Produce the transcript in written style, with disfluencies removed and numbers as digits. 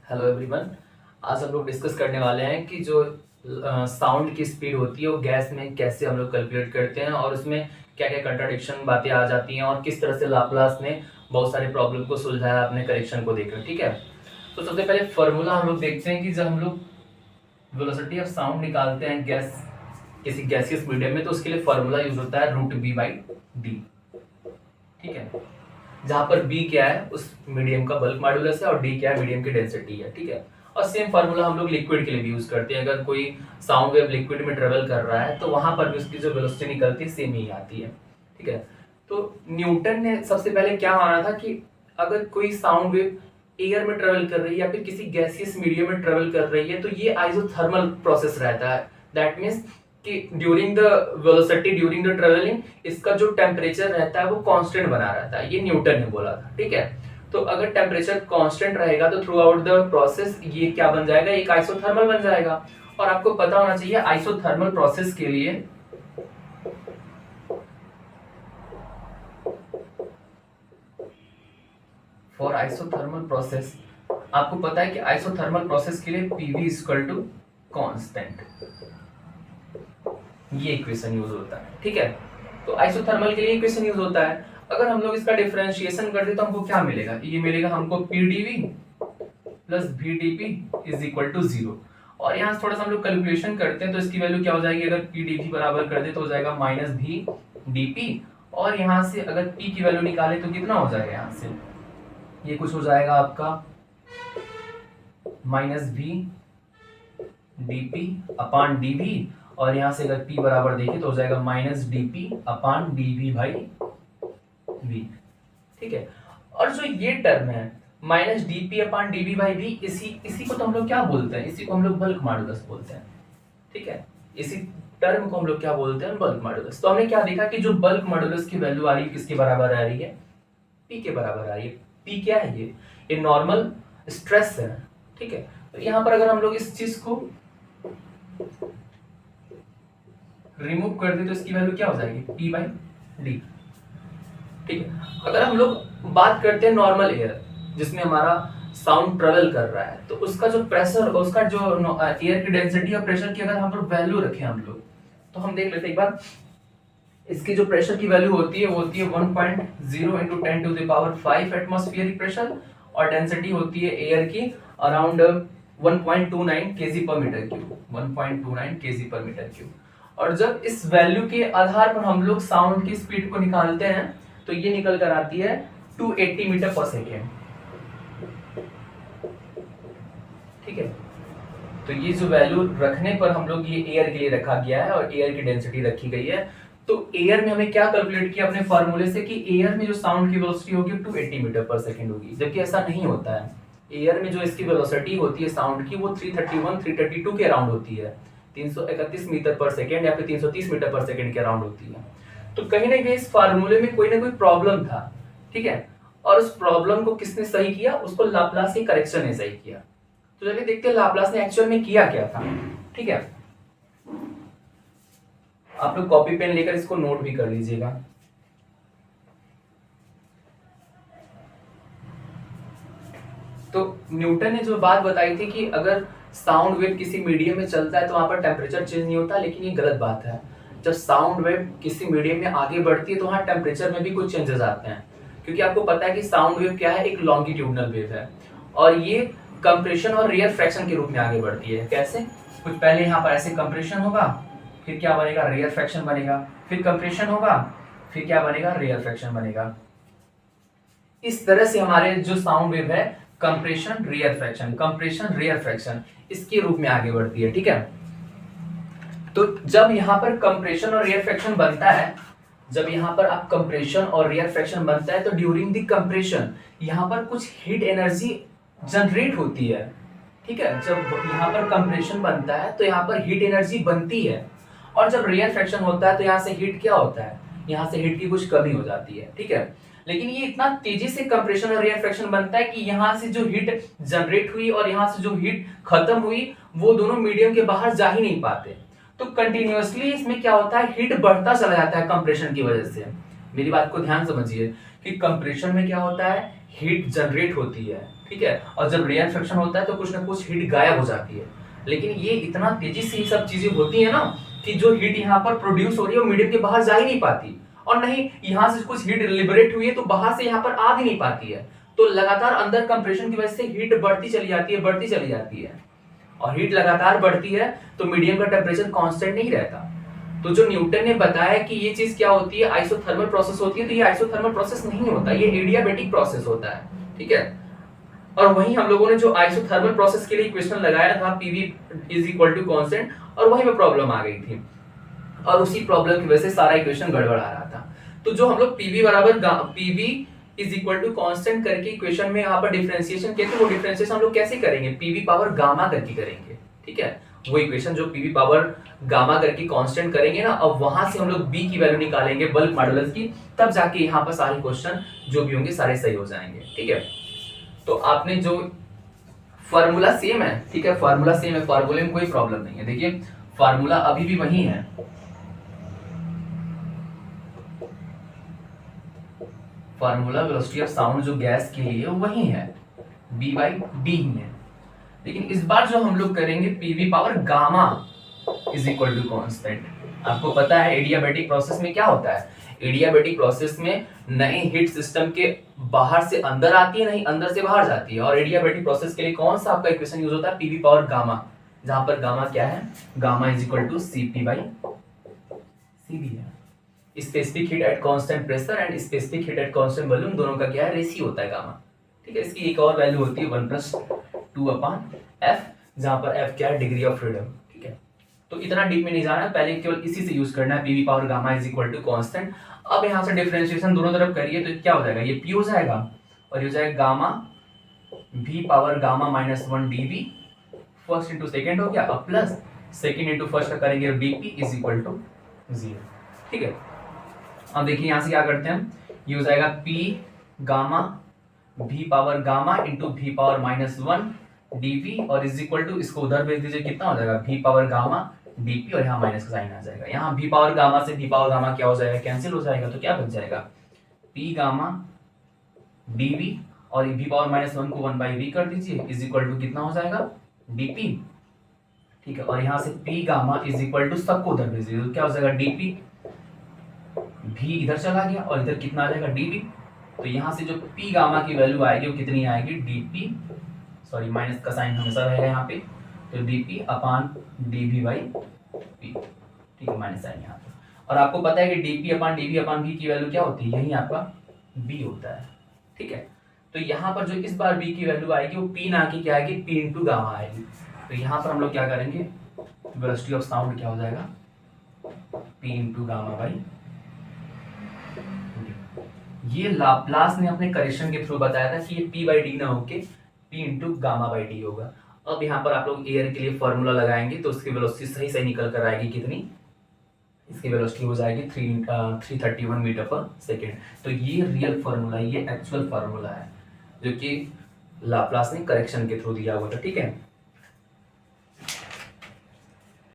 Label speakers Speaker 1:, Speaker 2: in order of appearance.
Speaker 1: Hello everyone. आज हम लोग डिस्कस करने वाले हैं कि जो साउंड की स्पीड होती है वो गैस में कैसे हम लोग कैलकुलेट करते हैं और उसमें क्या क्या कंट्राडिक्शन बातें आ जाती हैं और किस तरह से लाप्लास ने बहुत सारे प्रॉब्लम को सुलझाया अपने करेक्शन को देखकर। ठीक है, तो सबसे पहले फार्मूला हम लोग देखते हैं कि जब हम लोग वेलोसिटी ऑफ साउंड निकालते हैं गैस किसी गैसियस मीडियम में तो उसके लिए फार्मूला यूज होता है √b/d। ठीक है, जहां पर b क्या है उस मीडियम का बल्क मॉड्यूलस है और d क्या है मीडियम की डेंसिटी है। ठीक है, और सेम फार्मूला हम लोग लिक्विड के लिए भी यूज करते हैं। अगर कोई साउंड वेव लिक्विड में ट्रेवल कर रहा है तो वहां पर भी उसकी जो वेलोसिटी निकलती है सेम ही आती है। ठीक है, तो न्यूटन ने सबसे पहले क्या माना था कि अगर कोई साउंड वेव एयर में ट्रेवल कर रही है या फिर किसी गैसियस मीडियम में ट्रेवल कर रही है तो ये आइसोथर्मल प्रोसेस रहता है। दैट मीन्स कि during the velocity during the travelling इसका जो टेम्परेचर रहता है वो कांस्टेंट बना रहता है, ये न्यूटन ने बोला था। ठीक है, तो अगर टेम्परेचर कांस्टेंट रहेगा तो थ्रू आउट द प्रोसेस ये क्या बन जाएगा, एक आइसोथर्मल बन जाएगा। और आपको पता होना चाहिए आइसोथर्मल प्रोसेस के लिए फॉर आइसोथर्मल प्रोसेस आपको पता है कि आइसोथर्मल प्रोसेस के लिए पीवी इक्वल टू कांस्टेंट, ये इक्वेशन यूज होता है। ठीक है, तो आइसोथर्मल के लिए इक्वेशन यूज होता है। अगर हम लोग इसका डिफरेंशिएशन कर दे तो हमको क्या मिलेगा, ये मिलेगा हमको PdV plus VdP is equal to 0। और यहाँ थोड़ा सा हम लोग कैलकुलेशन करते हैं तो इसकी वैल्यू क्या हो जाएगी, अगर PdV बराबर कर दे तो हो जाएगा -VdP। और यहाँ से अगर P की वैल्यू निकाले तो कितना हो जाएगा, यहाँ से ये कुछ हो जाएगा आपका -VdP/dV। और यहाँ से अगर P बराबर देखें तो हो जाएगा -dP/dV/V। ठीक है, और जो ये टर्म है -dP/dV/V इसी को तो हम लोग क्या बोलते हैं, इसी को हम लोग बल्क मॉड्यूलस बोलते हैं। ठीक है, इसी टर्म को हम लोग क्या बोलते हैं, बल्क मॉड्यूलस। तो हमने क्या देखा कि जो बल्क मॉड्यूलस की वैल्यू आ रही है किसके बराबर आ रही है, P के बराबर आ रही है। P क्या है, ये नॉर्मल स्ट्रेस है। ठीक है, तो यहाँ पर अगर हम लोग इस चीज को रिमूव कर दे तो इसकी वैल्यू क्या हो जाएगी, P/D। ठीक है, अगर हम लोग बात करते हैं नॉर्मल एयर जिसमें हमारा साउंड ट्रेवल कर रहा है तो उसका जो प्रेशर उसका जो एयर की डेंसिटी और प्रेशर की अगर हम लोग वैल्यू रखें हम लोग तो हम देख लेते हैं एक बार। इसकी जो प्रेशर की वैल्यू होती है वो होती है 1.0 × 10⁵ एटमॉस्फेरिक प्रेशर और डेंसिटी होती है एयर की अराउंड 1.29 kg/m³, 1.29 kg/m³। और जब इस वैल्यू के आधार पर हम लोग साउंड की स्पीड को निकालते हैं तो ये निकल कर आती है 280 मीटर/सेकेंड। ठीक है, तो ये जो वैल्यू रखने पर हम लोग ये एयर के लिए रखा गया है और एयर की डेंसिटी रखी गई है। तो एयर में हमें क्या कैलकुलेट किया अपने फार्मूले से कि एयर में जो साउंड की वेलोसिटी होगी 280 मीटर/सेकेंड होगी, जबकि ऐसा नहीं होता है। एयर में जो इसकी वेलोसिटी होती है साउंड की वो 331 332 के अराउंड होती है, 331 मीटर/सेकेंड या फिर 330 मीटर/सेकेंड के अराउंड होती है। तो कहीं ना कहीं इस फार्मूले में कोई ना कोई प्रॉब्लम था। ठीक है, और उस प्रॉब्लम को किसने सही किया, उसको लाप्लास के करेक्शन ने सही किया। तो चलिए देखते हैं लाप्लास ने एक्चुअल में किया क्या था। ठीक है, आप लोग कॉपी पेन लेकर इसको नोट भी कर लीजिएगा। तो न्यूटन ने जो बात बताई थी कि अगर साउंड वेव किसी मीडियम में चलता है तो वहां पर टेम्परेचर चेंज नहीं होता, लेकिन ये गलत बात है। जब साउंड वेव किसी मीडियम में आगे बढ़ती है तो वहां टेम्परेचर में भी कुछ चेंजेस आते हैं, क्योंकि आपको पता है कि साउंड वेव क्या है, एक लॉन्गिट्यूडनल वेव है और ये कंप्रेशन और रेयरफैक्शन के रूप में आगे बढ़ती है। कैसे, कुछ पहले यहाँ पर ऐसे कंप्रेशन होगा, फिर क्या बनेगा, रेयरफैक्शन बनेगा, फिर कंप्रेशन होगा, फिर क्या बनेगा, रेयरफैक्शन बनेगा। इस तरह से हमारे जो साउंड वेव है कंप्रेशन रेयरफैक्शन इसके रूप में आगे बढ़ती है। ठीक है, तो जब यहां पर कंप्रेशन और रेयरफैक्शन बनता है, जब यहां पर आप कंप्रेशन और रेयरफैक्शन बनता है तो ड्यूरिंग द कंप्रेशन यहां पर कुछ हीट एनर्जी जनरेट होती है। ठीक है, जब यहां पर कंप्रेशन बनता है तो यहां पर हीट एनर्जी बनती है और जब रेयरफैक्शन होता है तो यहां से हीट क्या होता है, यहां से हीट की कुछ कमी हो जाती है। ठीक है, लेकिन ये इतना तेजी से कंप्रेशन और रेयरफैक्शन बनता है कि यहां से जो हीट जनरेट हुई और यहां से जो हीट खत्म हुई वो दोनों मीडियम के बाहर जा ही नहीं पाते। तो कंटिन्यूअसली इसमें क्या होता है, हीट बढ़ता चला जाता है कंप्रेशन की वजह से। मेरी बात को ध्यान समझिए कि कंप्रेशन में क्या होता है, हीट जनरेट होती है, ठीक है, और जब रिएक्शन होता है तो कुछ ना कुछ हीट गायब हो जाती है। लेकिन ये इतना तेजी से ये सब चीजें होती है ना कि जो हीट यहाँ पर प्रोड्यूस हो रही है वो मीडियम के बाहर जा ही नहीं पाती, और नहीं यहाँ से कुछ हीट लिबरेट हुई है तो बाहर से यहाँ पर आ भी नहीं पाती है। तो लगातार अंदर कंप्रेशन की वजह से हीट बढ़ती चली जाती है, बढ़ती चली जाती है, और हीट लगातार बढ़ती है तो मीडियम का टेम्परेचर कांस्टेंट नहीं रहता। तो जो न्यूटन ने बताया कि ये चीज क्या होती है, आइसोथर्मल प्रोसेस होती है, तो ये आइसोथर्मल प्रोसेस नहीं होता, ये एडियाबैटिक प्रोसेस होता है, ठीक है। और वहीं हम लोगों ने जो आइसोथर्मल प्रोसेस के लिए इक्वेशन लगाया था PV is equal to constant, और वहीं में प्रॉब्लम आ गई थी, और उसी प्रॉब्लम की वजह से सारा इक्वेशन गड़बड़ आ रहा था। तो जो हम लोग पीवी बराबर PV is equal to constant करके इक्वेशन में यहाँ पर डिफरेंशिएशन किया, तो वो डिफरेंशिएशन हम लोग कैसे करेंगे, पीवी पावर गामा करके करेंगे, ठीक है। वो इक्वेशन जो पीवी पावर गामा करके कांस्टेंट करेंगे ना, अब वहां से हम लोग बी की वैल्यू निकालेंगे बल्क मॉडुलस की, तब जाके यहाँ पर सारे क्वेश्चन जो भी होंगे सारे सही हो जाएंगे, ठीक है। तो आपने जो फार्मूला सेम है, ठीक है, फार्मूला सेम है, फार्मूले में कोई प्रॉब्लम नहीं है। देखिए फार्मूला अभी भी वही है, फार्मूला वेलोसिटी ऑफ साउंड जो गैस के लिए वही है, b बाई डी ही है। लेकिन इस बार जो हम लोग करेंगे PV power gamma is equal to constant. आपको पता है एडियाबैटिक प्रोसेस में क्या होता है, एडियाबैटिक प्रोसेस में नई हीट सिस्टम के बाहर से अंदर आती है, नहीं अंदर से बाहर जाती है, और एडियाबैटिक प्रोसेस के लिए कौन सा आपका इक्वेशन यूज होता है, पीवी पावर गामा, जहां पर गामा क्या है, gamma is equal to CP by CV है। Specific heat at constant pressure and specific heat at constant volume, दोनों का क्या है, रेशियो होता है गामा, ठीक है। इसकी एक और वैल्यू होती है 1+2/f, जहां पर f क्या है, डिग्री ऑफ फ्रीडम, ठीक है। तो इतना डीप में नहीं जाना है, पहले केवल इसी से यूज करना है, PV power gamma is equal to constant. अब यहां से डिफरेंशिएशन दोनों तरफ करिए तो क्या हो जाएगा, ये p हो जाएगा और ये हो जाएगा gamma v power gamma -1 dv, first into second हो गया, अब प्लस सेकेंड इंटू फर्स्ट का करेंगे dp इज इक्वल टू 0, ठीक है। अब देखिए यहां से क्या करते हैं, ये हो जाएगा p gamma v power gamma into v power -1 dv, और इज इक्वल टू इसको उधर भेज दीजिए, कितना हो जाएगा v पावर गामा dp, और यहाँ माइनस का साइन आ जाएगा। यहाँ v पावर गामा से v पावर गामा क्या हो जाएगा, कैंसिल हो जाएगा, तो क्या बच जाएगा, p गामा dv, और v पावर -1 को 1/v कर दीजिए, इज इक्वल टू कितना हो जाएगा dp, ठीक है। और यहाँ से p gamma is equal to सबको उधर भेज दीजिए, तो क्या हो जाएगा dp, v इधर चला गया और इधर कितना आ जाएगा dv, तो यहाँ से जो p गामा की वैल्यू आएगी वो कितनी आएगी, dp, सॉरी माइनस का साइन हमेशा रहेगा यहाँ पे, तो dp upon dv by p, ठीक है, माइनस साइन यहाँ पे। और आपको पता है कि dp अपान dv अपान v की वैल्यू क्या होती है, यही आपका b होता है, ठीक है। तो यहाँ पर जो इस बार b की वैल्यू आएगी वो p ना की क्या आएगी, p इंटू गामा आएगी। तो यहाँ पर हम लोग क्या करेंगे, वेलोसिटी ऑफ साउंड क्या हो जाएगा, p इंटू गामा बाई, ये लाप्लास ने अपने करेक्शन के थ्रू बताया था कि ये p बाई डी ना होके p into gamma by D होगा। अब यहाँ पर आप लोग एयर के लिए फॉर्मूला लगाएंगे तो उसकी वेलोसिटी सही सही निकल कर आएगी, कितनी, इसकी वेलोसिटी हो जाएगी 331 मीटर पर सेकेंड। तो ये रियल फार्मूला है, ये एक्चुअल फार्मूला है जो कि लाप्लास ने करेक्शन के थ्रू दिया हुआ था, ठीक है।